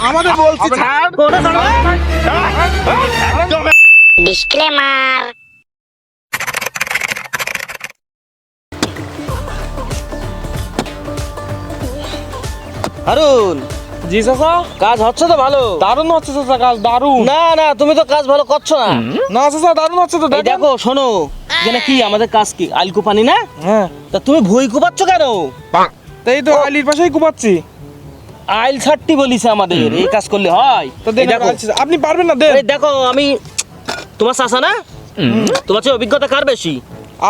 আমাদের বলছি ডিসক্লেমার। হারুন, জি চাচা, কাজ হচ্ছে তো ভালো? দারুণ হচ্ছে চাচা, কাজ দারুণ। না না, তুমি তো কাজ ভালো করছো না। না চাচা, দারুণ হচ্ছে তো। এই দেখো শোনো, এখানে কি আমাদের কাজ কি আইল কুপানি না? হ্যাঁ, তা তুমি ভুই কুপাচ্ছ কেন? তাই তো আলির পাশেই কুপাচ্ছি। আইল ছাড়টি বলিছে আমাদের, এই কাজ করলে হয়? তো এই দেখো, আপনি পারবেন না? দেন। এই দেখো, আমি তোমার চাচা না, তোমার চেয়ে অভিজ্ঞতা কার বেশি?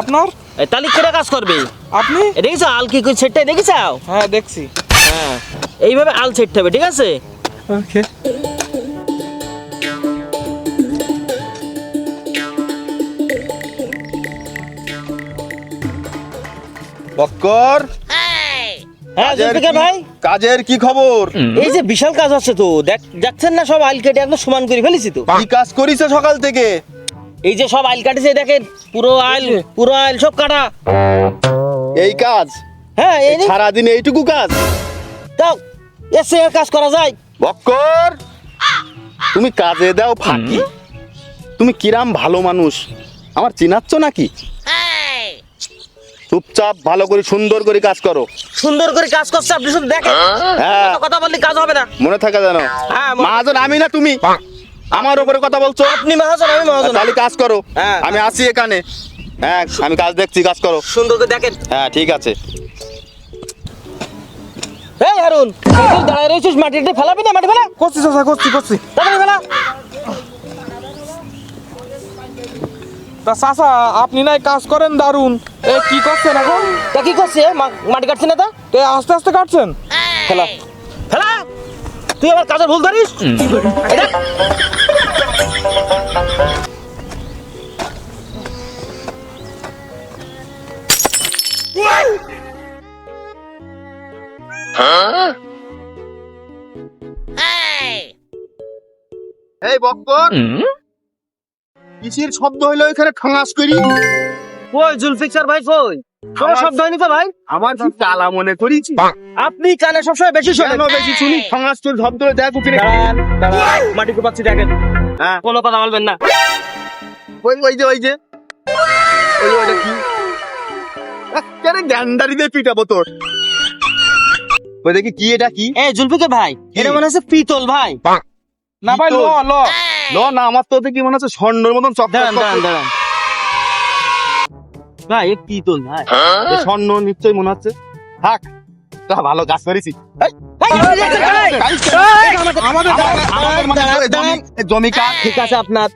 আপনার? এই তালিক করে কাজ করবে। আপনি? দেখিস আল কি সেটটাই দেখিস? হ্যাঁ দেখছি। হ্যাঁ, এইভাবে আল সেটতে হবে, ঠিক আছে? ওকে। বক্কর, হ্যাঁ জুলফিকার ভাই, কাজের কি খবর? এই যে বিশাল কাজ হচ্ছে তো, দেখছেন না, সব আইল কেটে একদম সমান করে ফেলেছি তো। কি কাজ করিস সকাল থেকে? এই যে সব আইল কাটেছে, দেখেন পুরো আইল সব কাটা। এই কাজ? হ্যাঁ, এই সারাদিন এইটুকু কাজ? তাও এসে কাজ করা যায়। বক্কর, তুমি কাজে দাও ফাঁকি। তুমি কিরাম ভালো মানুষ, আমার চিনাচ্ছ নাকি? চুপচাপ ভালো করে সুন্দর করে কাজ করো। সুন্দর করে কাজ করছে, আপনি শুধু দেখেন। হ্যাঁ, কথা বললে কাজ হবে না। মনে থাকে জানো? হ্যাঁ, মহাজন আমি না তুমি? আমার উপরে কথা বলছো? আপনি মহাজন, আমি মহাজন। তাহলে কাজ করো। হ্যাঁ। আমি আসি এখানে। হ্যাঁ, আমি কাজ দেখছি, কাজ করো। সুন্দর করে দেখেন। হ্যাঁ ঠিক আছে। এই হারুন, তুই দাঁড়ায় রয়েছিস, মাটিতে ফেলাবি না? মাটি ফেলা। করছি চাচা, করছি। তাড়াতাড়ি ফেলা। তা চাচা, আপনি নাই কাজ করেন দারুণ। এ কি করছেন এখন? তা কি করছিস? মাটি কাটছি না তা? তো আস্তে আস্তে কাটছেন? ফেলা ফেলা। তুই আবার কাজের ভুল ধরিস। এই দেখ। এই বক্কর, কিসের শব্দ হইলো এখানে ঠাঙাস করি? ওই জুলফিকার ভাই, কই কোনো শব্দ হয়নি তো ভাই? আমার কি কালা মনে করিছি? আপনি কানে সবসময় বেশি শোনেন। কেন বেশি শুনি? ঠাঙাস করে শব্দ দেখ উপরে। দাঁড়ান, মাটি কুপাচ্ছি, দেখেন। হ্যাঁ, কোনো কথা বলবেন না। ওইটা কি? কেন গ্যান্ডারি দিয়ে পিটাবো তোর? ওই দেখি কি, এটা কি? এই জুলফিকার ভাই, এটা মনে হচ্ছে পিতল ভাই। না ভাই, ল না, আমার তো দেখি মনে হচ্ছে স্বর্ণের মতন দাঁড়ান চকচক। দাঁড়ান ভাই, এ পিতল ভাই। স্বর্ণ নিশ্চয়ই মনে হচ্ছে। থাক, তা ভালো কাজ করেছি। জমিকা ঠিক আছে, আপনার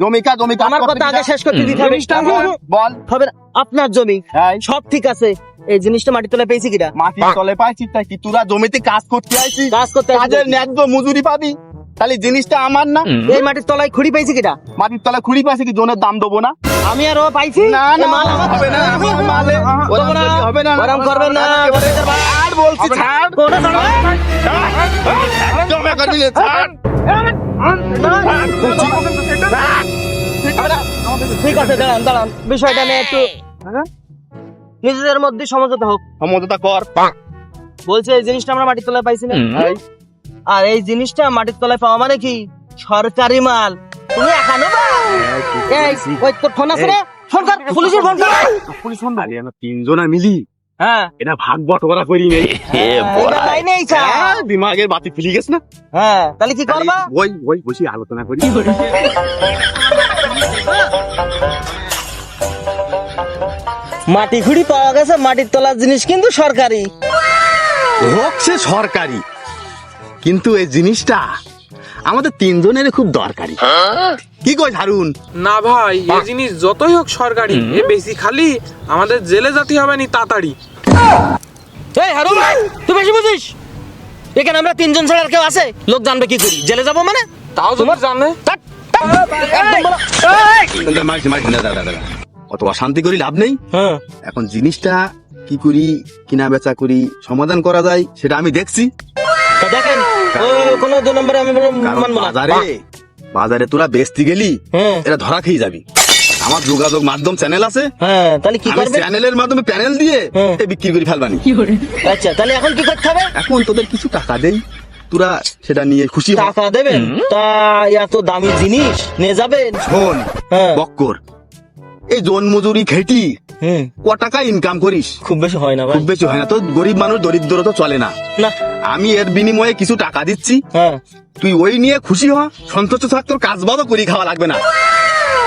জমিকা আমার কথা আগে শেষ করতে দিতে হবে। বল। হবে না, আপনার জমি হ্যাঁ, সব ঠিক আছে, এই জিনিসটা মাটি তলায় পেয়েছি কিনা? মাটির তলে পাইছিস তাই কি? তোরা জমিতে কাজ করতে আইছিস, কাজ করতে কাজের ন্যায্য মজুরি পাবি, তাহলে জিনিসটা আমার না? এই মাটির তলায় খুঁড়ি পেয়েছি কিনা? মাটির তলায় খুঁড়ি পাইছি কি? জনের দাম দেবো না? আমি আরো পাইছি। না এ মাল আমার হবে না, আমার মালে দেবো না। হবে না। ওরম করবেন না। আর বলছি ছাড়। কোনো ছাড় না। জমা করবি না, ছাড়। ঠিক আছে, দাঁড়ান, বিষয়টা নিয়ে একটু নিজেদের মধ্যে সমঝোতা হোক। সমঝোতা কর। বলছে এই জিনিসটা আমরা মাটির তলায় পাইছি না, এই, আর এই জিনিসটা মাটির তলায় পাওয়া মানে কি সরকারি মাল। তুমি এখানে ওই তোর ফোন আছে রে, ফোন কর, পুলিশের ফোন কর। পুলিশ ফোন দাঁড়িয়ে আমরা তিনজনা মিলি হ্যাঁ, এটা ভাগ বটরা করি নেই। এটা তাই নেই স্যার। দিমাগের বাতি ফিলি গেছে না? হ্যাঁ, তাহলে কি করবা? ওই বসে আলোচনা করি। মাটি খুঁড়ি পাওয়া গেছে, মাটির তলার জিনিস কিন্তু সরকারি। হোক সে সরকারি, কিন্তু এই জিনিসটা আমাদের তিনজনের খুব দরকারি। কি কই হারুন? না ভাই, এই জিনিস যতই হোক সরকারি, এ বেশি খালি আমাদের জেলে যেতে হবে নি তাড়াতাড়ি। এই হারুন, তুই বেশি বুঝিস। এখানে আমরা তিনজন ছাড়া আর কেউ আছে? লোক জানবে কি করি? জেলে যাবো মানে? তাও তোমার জানে। অত অশান্তি করি লাভ নেই। হ্যাঁ, এখন জিনিসটা কি করি, কিনা বেচা করি, সমাধান করা যায় সেটা আমি দেখছি। তা দেখেন, ও কোনো 2 নম্বরে আমি কারণ মানবো না। বাজারে তোরা বেচতে গেলি হ্যাঁ, এটা ধরা খেয়ে যাবি। আমার যোগাযোগ মাধ্যম চ্যানেল আছে, হ্যাঁ তাহলে কি আমি করবে? চ্যানেলের মাধ্যমে প্যানেল দিয়ে হ্যাঁ। এ বিক্রি করে ফেলবানি। আচ্ছা তাহলে এখন কি করতে হবে? এখন তোদের কিছু টাকা দেই, তোরা সেটা নিয়ে খুশি হ। টাকা দেবেন? তা এত দামি জিনিস নিয়ে যাবেন? শোন হ্যাঁ। বক্কর, এই জন মজুরি খেটি হুম, ক টাকা ইনকাম করিস? খুব বেশি হয় না ভাই। খুব বেশি হয় না তো, গরিব মানুষ দরিদ্র তো চলে না। না। আমি এর বিনিময়ে কিছু টাকা দিচ্ছি, হ্যাঁ, তুই ওই নিয়ে খুশি হ, সন্তুষ্ট থাক, তোর কাজ বাদও করি খাওয়া লাগবে না।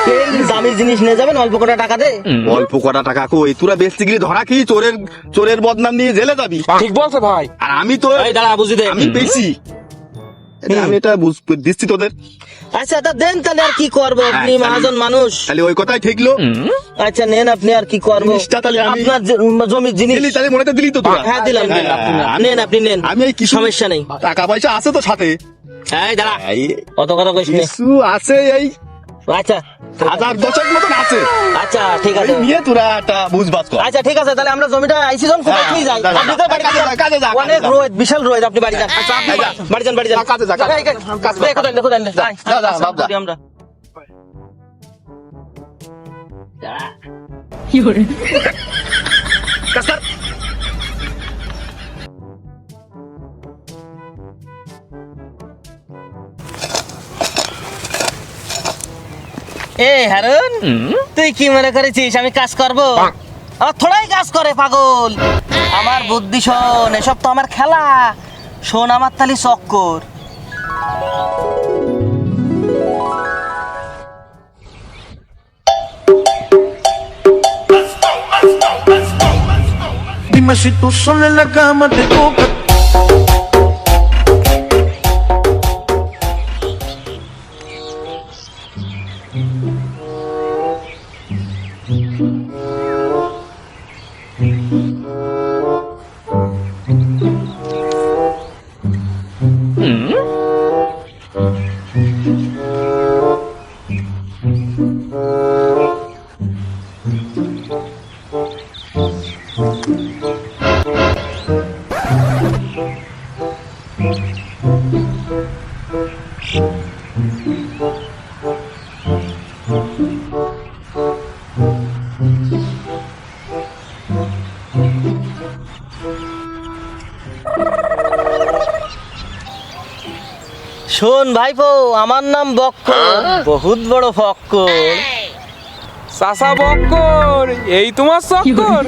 এই দামি জিনিস নিয়ে যাবেন অল্প কটা টাকা দে? অল্প কটা টাকা কই, তোরা বেচতে গেলে ধরা খেয়ে চোরের বদনাম নিয়ে জেলে যাবি। ঠিক বলছে ভাই। আর আমি তো এই দাঁড়া বুঝি দে। আমি বেশি আমি এটা দিচ্ছি তোদের, আচ্ছা তা দেন তাহলে, আর কি করবো, আপনি হ্যাঁ, মহাজন মানুষ। তাহলে ওই কথাই ঠিকলো। আচ্ছা নেন আপনি, আর কি করবো, জিনিসটা তাহলে আমি- আপনার জমির জিনিস। দিলি তাহলে মনে তো দিলি তো তোরা। হ্যাঁ দিলাম হ্যাঁ, দিলাম। আমি- নেন আপনি নেন, আমি এই কিছু সমস্যা নেই। টাকা পয়সা আছে তো সাথে, এই দাঁড়া, এই অত কথা কইস নে। কিছু আছে, এই আচ্ছা 1000 মতন আছে, আচ্ছা ঠিক আছে। এই নিয়ে তোরা একটা বুঝবাজ কর। আচ্ছা ঠিক আছে, তাহলে আমরা জমিটা আইসি যখন খুব হ্যাঁ, একটুই যাই। যা, যা, আপনি তো বাড়ি কাজে যান। যা, কাজে যা, কাজে অনেক যা। রোদ, বিশাল রোদ, আপনি বাড়ি যান। আচ্ছা আপনি যা, বাড়ি যান, বাড়ি যান। কাজে যা, কাজে। কাজ কর। দেখো দেন যা, যা, বাপ, যা। আমরা কাজ কর। এ হারুন, তুই কি মনে করেছিস আমি কাজ করব? আমার থোড়াই কাজ করে পাগল। আমার বুদ্ধি শোন, এসব তো আমার খেলা। শোন আমার তালি চক্কর। Dime si tú sola en la cama te toca. শোন ভাইপো, আমার নাম বক্কর, বহুত বড় ফক্কর। চাচা বক্কর, এই তোমার চক্কর?